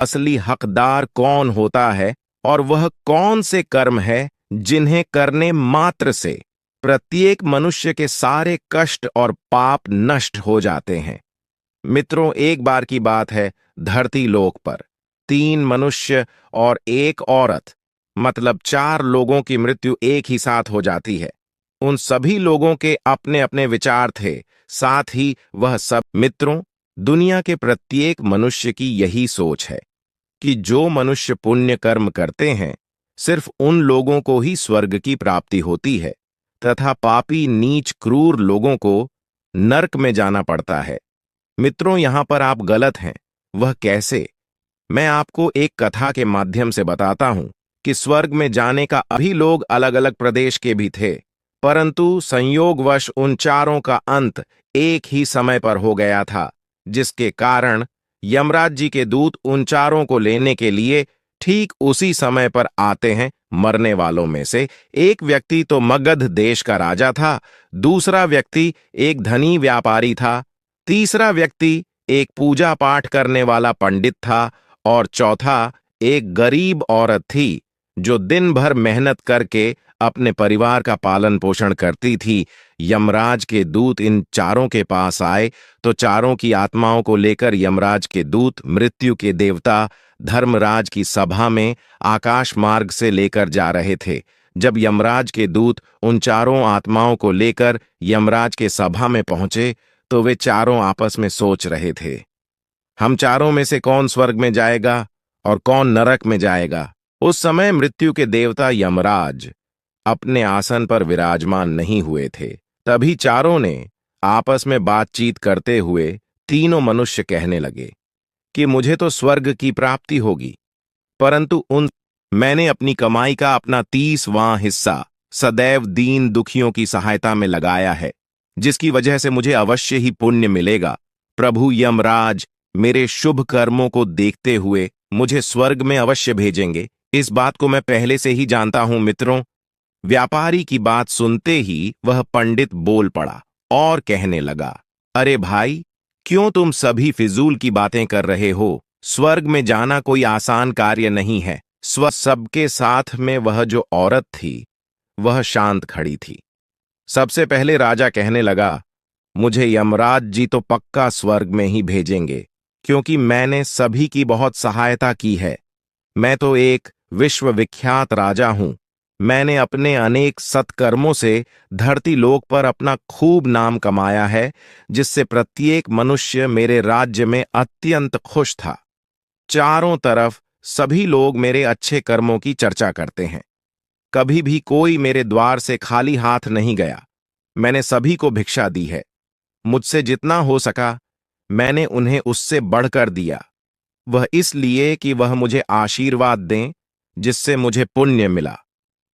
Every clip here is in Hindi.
असली हकदार कौन होता है और वह कौन से कर्म है जिन्हें करने मात्र से प्रत्येक मनुष्य के सारे कष्ट और पाप नष्ट हो जाते हैं। मित्रों, एक बार की बात है, धरती लोक पर 3 मनुष्य और 1 औरत, मतलब 4 लोगों की मृत्यु एक ही साथ हो जाती है। उन सभी लोगों के अपने अपने विचार थे, साथ ही वह सब। मित्रों, दुनिया के प्रत्येक मनुष्य की यही सोच है कि जो मनुष्य पुण्य कर्म करते हैं, सिर्फ उन लोगों को ही स्वर्ग की प्राप्ति होती है तथा पापी नीच क्रूर लोगों को नरक में जाना पड़ता है। मित्रों, यहां पर आप गलत हैं। वह कैसे? मैं आपको एक कथा के माध्यम से बताता हूं कि स्वर्ग में जाने का अभी लोग अलग अलग प्रदेश के भी थे, परंतु संयोगवश उन चारों का अंत एक ही समय पर हो गया था, जिसके कारण यमराज जी के दूत उन चारों को लेने के लिए ठीक उसी समय पर आते हैं। मरने वालों में से एक व्यक्ति तो मगध देश का राजा था, दूसरा व्यक्ति एक धनी व्यापारी था, तीसरा व्यक्ति एक पूजा पाठ करने वाला पंडित था और चौथा एक गरीब औरत थी जो दिन भर मेहनत करके अपने परिवार का पालन पोषण करती थी। यमराज के दूत इन चारों के पास आए तो चारों की आत्माओं को लेकर यमराज के दूत मृत्यु के देवता धर्मराज की सभा में आकाश मार्ग से लेकर जा रहे थे। जब यमराज के दूत उन चारों आत्माओं को लेकर यमराज के सभा में पहुंचे तो वे चारों आपस में सोच रहे थे, हम चारों में से कौन स्वर्ग में जाएगा और कौन नरक में जाएगा। उस समय मृत्यु के देवता यमराज अपने आसन पर विराजमान नहीं हुए थे। तभी चारों ने आपस में बातचीत करते हुए तीनों मनुष्य कहने लगे कि मुझे तो स्वर्ग की प्राप्ति होगी, परंतु मैंने अपनी कमाई का अपना 30वां हिस्सा सदैव दीन दुखियों की सहायता में लगाया है, जिसकी वजह से मुझे अवश्य ही पुण्य मिलेगा। प्रभु यमराज मेरे शुभ कर्मों को देखते हुए मुझे स्वर्ग में अवश्य भेजेंगे। इस बात को मैं पहले से ही जानता हूं। मित्रों, व्यापारी की बात सुनते ही वह पंडित बोल पड़ा और कहने लगा, अरे भाई, क्यों तुम सभी फिजूल की बातें कर रहे हो? स्वर्ग में जाना कोई आसान कार्य नहीं है। सबके साथ में वह जो औरत थी वह शांत खड़ी थी। सबसे पहले राजा कहने लगा, मुझे यमराज जी तो पक्का स्वर्ग में ही भेजेंगे, क्योंकि मैंने सभी की बहुत सहायता की है। मैं तो एक विश्वविख्यात राजा हूं। मैंने अपने अनेक सत्कर्मों से धरती लोक पर अपना खूब नाम कमाया है, जिससे प्रत्येक मनुष्य मेरे राज्य में अत्यंत खुश था। चारों तरफ सभी लोग मेरे अच्छे कर्मों की चर्चा करते हैं। कभी भी कोई मेरे द्वार से खाली हाथ नहीं गया। मैंने सभी को भिक्षा दी है। मुझसे जितना हो सका मैंने उन्हें उससे बढ़कर दिया। वह इसलिए कि वह मुझे आशीर्वाद दें, जिससे मुझे पुण्य मिला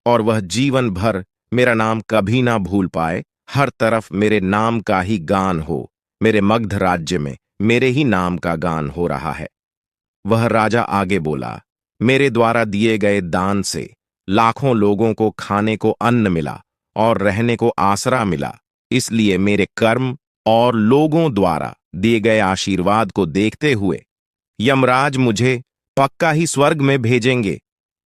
और वह जीवन भर मेरा नाम कभी ना भूल पाए। हर तरफ मेरे नाम का ही गान हो। मेरे मगध राज्य में मेरे ही नाम का गान हो रहा है। वह राजा आगे बोला, मेरे द्वारा दिए गए दान से लाखों लोगों को खाने को अन्न मिला और रहने को आसरा मिला। इसलिए मेरे कर्म और लोगों द्वारा दिए गए आशीर्वाद को देखते हुए यमराज मुझे पक्का ही स्वर्ग में भेजेंगे।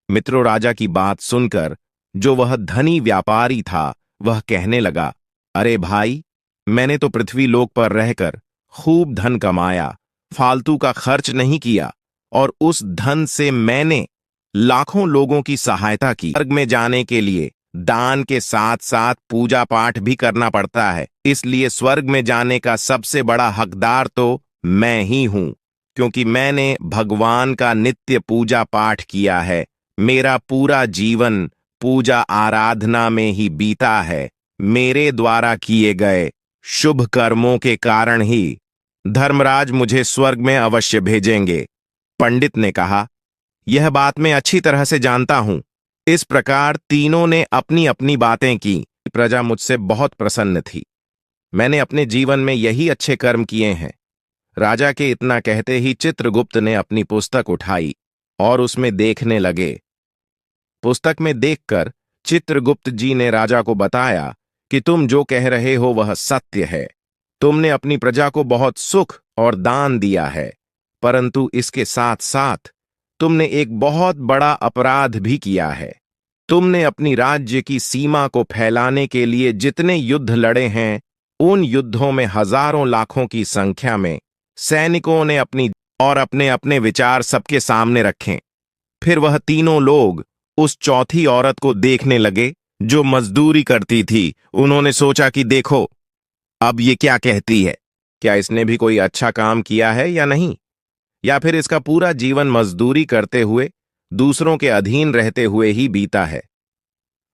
मित्रों, राजा की बात सुनकर जो वह धनी व्यापारी था वह कहने लगा, अरे भाई, मैंने तो पृथ्वी लोक पर रहकर खूब धन कमाया, फालतू का खर्च नहीं किया और उस धन से मैंने लाखों लोगों की सहायता की। स्वर्ग में जाने के लिए दान के साथ साथ पूजा पाठ भी करना पड़ता है। इसलिए स्वर्ग में जाने का सबसे बड़ा हकदार तो मैं ही हूं, क्योंकि मैंने भगवान का नित्य पूजा पाठ किया है। मेरा पूरा जीवन पूजा आराधना में ही बीता है। मेरे द्वारा किए गए शुभ कर्मों के कारण ही धर्मराज मुझे स्वर्ग में अवश्य भेजेंगे। पंडित ने कहा, यह बात मैं अच्छी तरह से जानता हूं। इस प्रकार तीनों ने अपनी अपनी बातें की। प्रजा मुझसे बहुत प्रसन्न थी। मैंने अपने जीवन में यही अच्छे कर्म किए हैं। राजा के इतना कहते ही चित्रगुप्त ने अपनी पुस्तक उठाई और उसमें देखने लगे। पुस्तक में देखकर चित्रगुप्त जी ने राजा को बताया कि तुम जो कह रहे हो वह सत्य है। तुमने अपनी प्रजा को बहुत सुख और दान दिया है। परंतु इसके साथ साथ तुमने एक बहुत बड़ा अपराध भी किया है। तुमने अपनी राज्य की सीमा को फैलाने के लिए जितने युद्ध लड़े हैं, उन युद्धों में हजारों लाखों की संख्या में सैनिकों ने अपनी और अपने अपने विचार सबके सामने रखे। फिर वह तीनों लोग उस चौथी औरत को देखने लगे जो मजदूरी करती थी। उन्होंने सोचा कि देखो, अब ये क्या कहती है, क्या इसने भी कोई अच्छा काम किया है या नहीं, या फिर इसका पूरा जीवन मजदूरी करते हुए दूसरों के अधीन रहते हुए ही बीता है।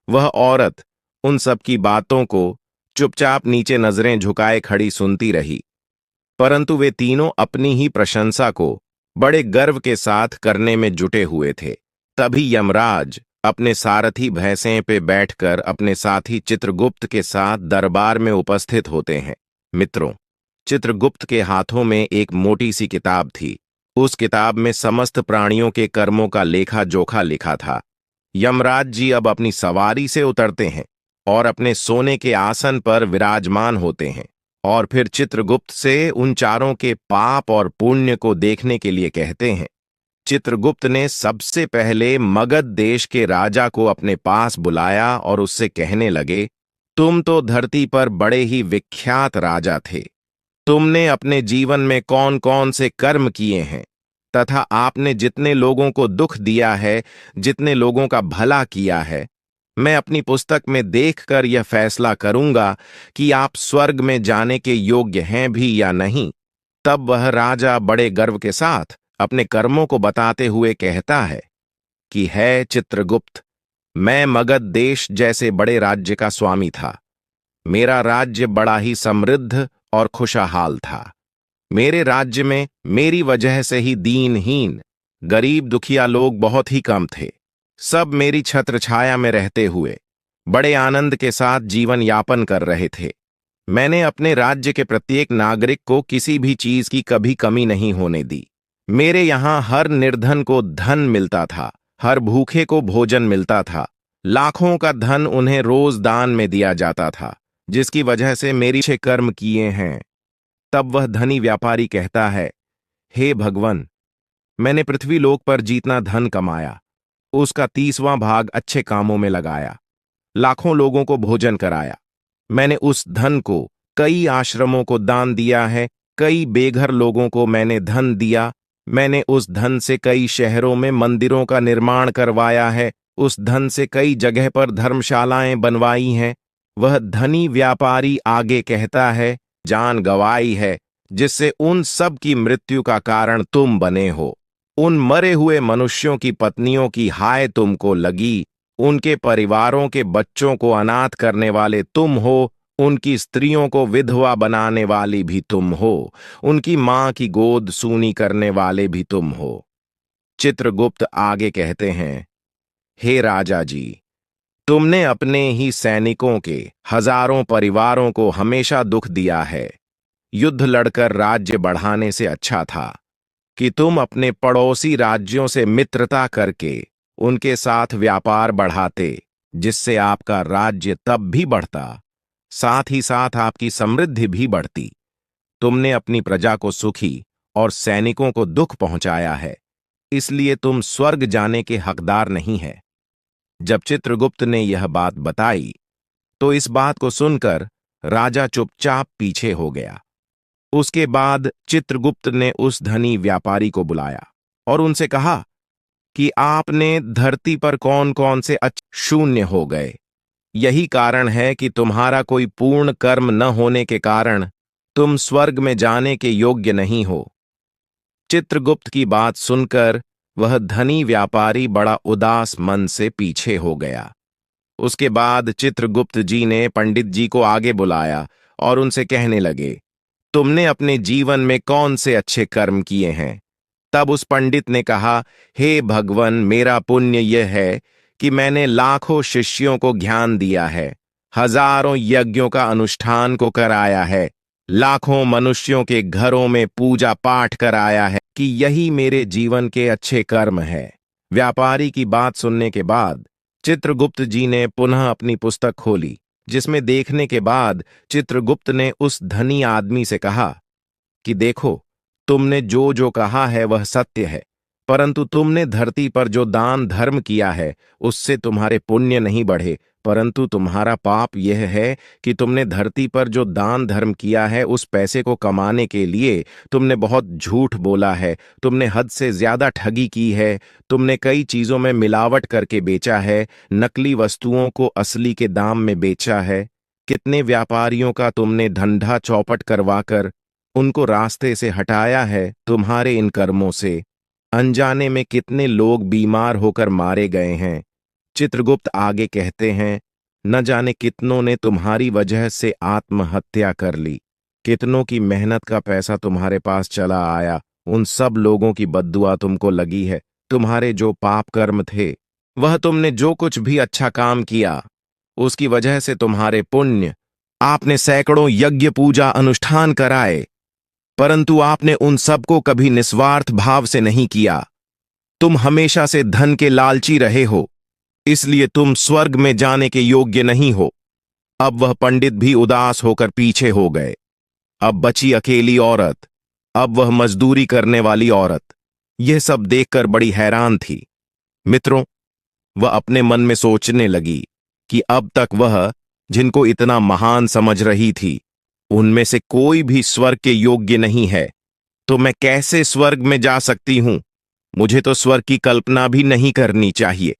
वह औरत उन सब की बातों को चुपचाप नीचे नजरें झुकाए खड़ी सुनती रही, परंतु वे तीनों अपनी ही प्रशंसा को बड़े गर्व के साथ करने में जुटे हुए थे। तभी यमराज अपने सारथी भैंसे पे बैठकर अपने साथी चित्रगुप्त के साथ दरबार में उपस्थित होते हैं। मित्रों, चित्रगुप्त के हाथों में एक मोटी सी किताब थी। उस किताब में समस्त प्राणियों के कर्मों का लेखा जोखा लिखा था। यमराज जी अब अपनी सवारी से उतरते हैं और अपने सोने के आसन पर विराजमान होते हैं और फिर चित्रगुप्त से उन चारों के पाप और पुण्य को देखने के लिए कहते हैं। चित्रगुप्त ने सबसे पहले मगध देश के राजा को अपने पास बुलाया और उससे कहने लगे, तुम तो धरती पर बड़े ही विख्यात राजा थे। तुमने अपने जीवन में कौन कौन से कर्म किए हैं तथा आपने जितने लोगों को दुख दिया है, जितने लोगों का भला किया है, मैं अपनी पुस्तक में देखकर यह फैसला करूंगा कि आप स्वर्ग में जाने के योग्य हैं भी या नहीं। तब वह राजा बड़े गर्व के साथ अपने कर्मों को बताते हुए कहता है कि है चित्रगुप्त, मैं मगध देश जैसे बड़े राज्य का स्वामी था। मेरा राज्य बड़ा ही समृद्ध और खुशहाल था। मेरे राज्य में मेरी वजह से ही दीनहीन, गरीब दुखिया लोग बहुत ही कम थे। सब मेरी छत्र छाया में रहते हुए बड़े आनंद के साथ जीवन यापन कर रहे थे। मैंने अपने राज्य के प्रत्येक नागरिक को किसी भी चीज की कभी कमी नहीं होने दी। मेरे यहाँ हर निर्धन को धन मिलता था, हर भूखे को भोजन मिलता था। लाखों का धन उन्हें रोज दान में दिया जाता था, जिसकी वजह से मेरी अच्छे कर्म किए हैं। तब वह धनी व्यापारी कहता है, हे भगवान, मैंने पृथ्वी लोक पर जितना धन कमाया उसका 30वां भाग अच्छे कामों में लगाया। लाखों लोगों को भोजन कराया। मैंने उस धन को कई आश्रमों को दान दिया है, कई बेघर लोगों को मैंने धन दिया। मैंने उस धन से कई शहरों में मंदिरों का निर्माण करवाया है। उस धन से कई जगह पर धर्मशालाएं बनवाई हैं। वह धनी व्यापारी आगे कहता है, जान गंवाई है जिससे उन सब की मृत्यु का कारण तुम बने हो। उन मरे हुए मनुष्यों की पत्नियों की हाय तुमको लगी। उनके परिवारों के बच्चों को अनाथ करने वाले तुम हो। उनकी स्त्रियों को विधवा बनाने वाली भी तुम हो। उनकी मां की गोद सूनी करने वाले भी तुम हो। चित्रगुप्त आगे कहते हैं, हे राजा जी, तुमने अपने ही सैनिकों के हजारों परिवारों को हमेशा दुख दिया है। युद्ध लड़कर राज्य बढ़ाने से अच्छा था कि तुम अपने पड़ोसी राज्यों से मित्रता करके उनके साथ व्यापार बढ़ाते, जिससे आपका राज्य तब भी बढ़ता, साथ ही साथ आपकी समृद्धि भी बढ़ती। तुमने अपनी प्रजा को सुखी और सैनिकों को दुख पहुंचाया है, इसलिए तुम स्वर्ग जाने के हकदार नहीं है। जब चित्रगुप्त ने यह बात बताई तो इस बात को सुनकर राजा चुपचाप पीछे हो गया। उसके बाद चित्रगुप्त ने उस धनी व्यापारी को बुलाया और उनसे कहा कि आपने धरती पर कौन कौन से शून्य हो गए। यही कारण है कि तुम्हारा कोई पूर्ण कर्म न होने के कारण तुम स्वर्ग में जाने के योग्य नहीं हो। चित्रगुप्त की बात सुनकर वह धनी व्यापारी बड़ा उदास मन से पीछे हो गया। उसके बाद चित्रगुप्त जी ने पंडित जी को आगे बुलाया और उनसे कहने लगे, तुमने अपने जीवन में कौन से अच्छे कर्म किए हैं? तब उस पंडित ने कहा, हे भगवान, मेरा पुण्य यह है कि मैंने लाखों शिष्यों को ज्ञान दिया है, हजारों यज्ञों का अनुष्ठान को कराया है, लाखों मनुष्यों के घरों में पूजा पाठ कराया है, कि यही मेरे जीवन के अच्छे कर्म है। व्यापारी की बात सुनने के बाद चित्रगुप्त जी ने पुनः अपनी पुस्तक खोली, जिसमें देखने के बाद चित्रगुप्त ने उस धनी आदमी से कहा कि देखो, तुमने जो जो कहा है वह सत्य है, परंतु तुमने धरती पर जो दान धर्म किया है उससे तुम्हारे पुण्य नहीं बढ़े, परंतु तुम्हारा पाप यह है कि तुमने धरती पर जो दान धर्म किया है उस पैसे को कमाने के लिए तुमने बहुत झूठ बोला है, तुमने हद से ज्यादा ठगी की है, तुमने कई चीजों में मिलावट करके बेचा है, नकली वस्तुओं को असली के दाम में बेचा है। कितने व्यापारियों का तुमने धंधा चौपट करवाकर उनको रास्ते से हटाया है। तुम्हारे इन कर्मों से अनजाने में कितने लोग बीमार होकर मारे गए हैं। चित्रगुप्त आगे कहते हैं, न जाने कितनों ने तुम्हारी वजह से आत्महत्या कर ली, कितनों की मेहनत का पैसा तुम्हारे पास चला आया, उन सब लोगों की बद्दुआ तुमको लगी है। तुम्हारे जो पाप कर्म थे, वह तुमने जो कुछ भी अच्छा काम किया उसकी वजह से तुम्हारे पुण्य, आपने सैकड़ों यज्ञ पूजा अनुष्ठान कराए, परंतु आपने उन सबको कभी निस्वार्थ भाव से नहीं किया। तुम हमेशा से धन के लालची रहे हो, इसलिए तुम स्वर्ग में जाने के योग्य नहीं हो। अब वह पंडित भी उदास होकर पीछे हो गए। अब बची अकेली औरत, अब वह मजदूरी करने वाली औरत, यह सब देखकर बड़ी हैरान थी। मित्रों, वह अपने मन में सोचने लगी कि अब तक वह जिनको इतना महान समझ रही थी उनमें से कोई भी स्वर्ग के योग्य नहीं है, तो मैं कैसे स्वर्ग में जा सकती हूं? मुझे तो स्वर्ग की कल्पना भी नहीं करनी चाहिए,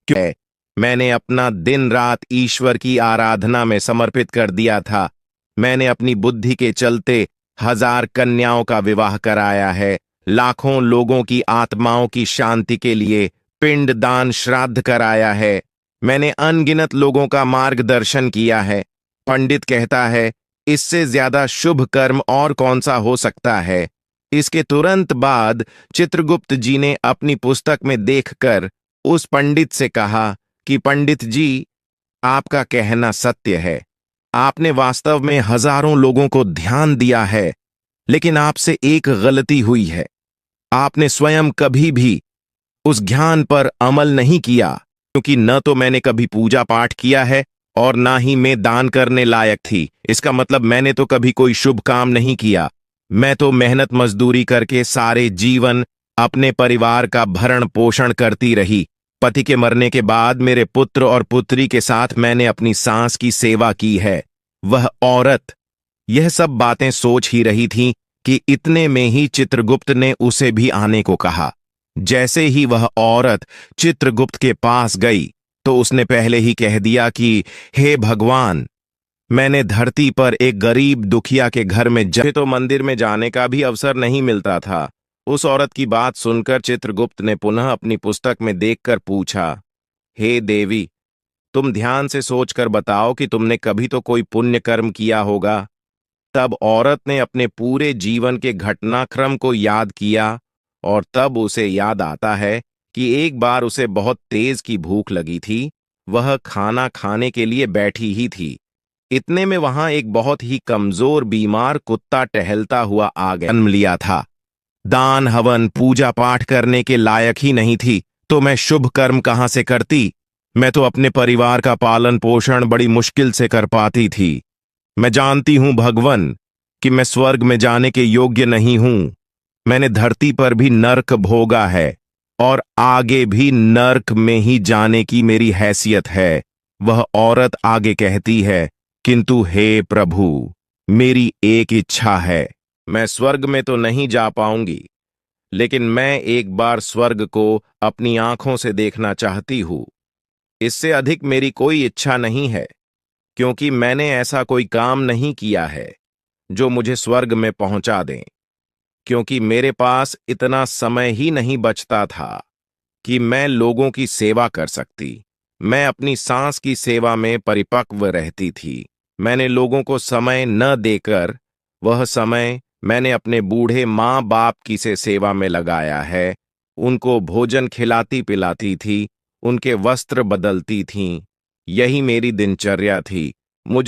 क्यों मैंने अपना दिन रात ईश्वर की आराधना में समर्पित कर दिया था। मैंने अपनी बुद्धि के चलते 1000 कन्याओं का विवाह कराया है, लाखों लोगों की आत्माओं की शांति के लिए पिंड दान श्राद्ध कराया है, मैंने अनगिनत लोगों का मार्गदर्शन किया है। पंडित कहता है, इससे ज्यादा शुभ कर्म और कौन सा हो सकता है? इसके तुरंत बाद चित्रगुप्त जी ने अपनी पुस्तक में देखकर उस पंडित से कहा कि पंडित जी, आपका कहना सत्य है, आपने वास्तव में हजारों लोगों को ध्यान दिया है, लेकिन आपसे एक गलती हुई है। आपने स्वयं कभी भी उस ज्ञान पर अमल नहीं किया, क्योंकि न तो मैंने कभी पूजा पाठ किया है और ना ही मैं दान करने लायक थी। इसका मतलब मैंने तो कभी कोई शुभ काम नहीं किया। मैं तो मेहनत मजदूरी करके सारे जीवन अपने परिवार का भरण पोषण करती रही। पति के मरने के बाद मेरे पुत्र और पुत्री के साथ मैंने अपनी सास की सेवा की है। वह औरत यह सब बातें सोच ही रही थी कि इतने में ही चित्रगुप्त ने उसे भी आने को कहा। जैसे ही वह औरत चित्रगुप्त के पास गई तो उसने पहले ही कह दिया कि हे भगवान, मैंने धरती पर एक गरीब दुखिया के घर में तो मंदिर में जाने का भी अवसर नहीं मिलता था। उस औरत की बात सुनकर चित्रगुप्त ने पुनः अपनी पुस्तक में देखकर पूछा, हे देवी, तुम ध्यान से सोचकर बताओ कि तुमने कभी तो कोई पुण्य कर्म किया होगा। तब औरत ने अपने पूरे जीवन के घटनाक्रम को याद किया और तब उसे याद आता है कि एक बार उसे बहुत तेज की भूख लगी थी। वह खाना खाने के लिए बैठी ही थी। इतने में वहां एक बहुत ही कमजोर बीमार कुत्ता टहलता हुआ आ गया। जन्म लिया था, दान हवन पूजा पाठ करने के लायक ही नहीं थी, तो मैं शुभ कर्म कहां से करती? मैं तो अपने परिवार का पालन पोषण बड़ी मुश्किल से कर पाती थी। मैं जानती हूं भगवन कि मैं स्वर्ग में जाने के योग्य नहीं हूं। मैंने धरती पर भी नर्क भोगा है और आगे भी नर्क में ही जाने की मेरी हैसियत है। वह औरत आगे कहती है, किंतु हे प्रभु, मेरी एक इच्छा है। मैं स्वर्ग में तो नहीं जा पाऊंगी, लेकिन मैं एक बार स्वर्ग को अपनी आंखों से देखना चाहती हूं। इससे अधिक मेरी कोई इच्छा नहीं है, क्योंकि मैंने ऐसा कोई काम नहीं किया है जो मुझे स्वर्ग में पहुंचा दे। क्योंकि मेरे पास इतना समय ही नहीं बचता था कि मैं लोगों की सेवा कर सकती। मैं अपनी सांस की सेवा में परिपक्व रहती थी। मैंने लोगों को समय न देकर वह समय मैंने अपने बूढ़े माँ बाप की से सेवा में लगाया है। उनको भोजन खिलाती पिलाती थी, उनके वस्त्र बदलती थीं। यही मेरी दिनचर्या थी। मुझे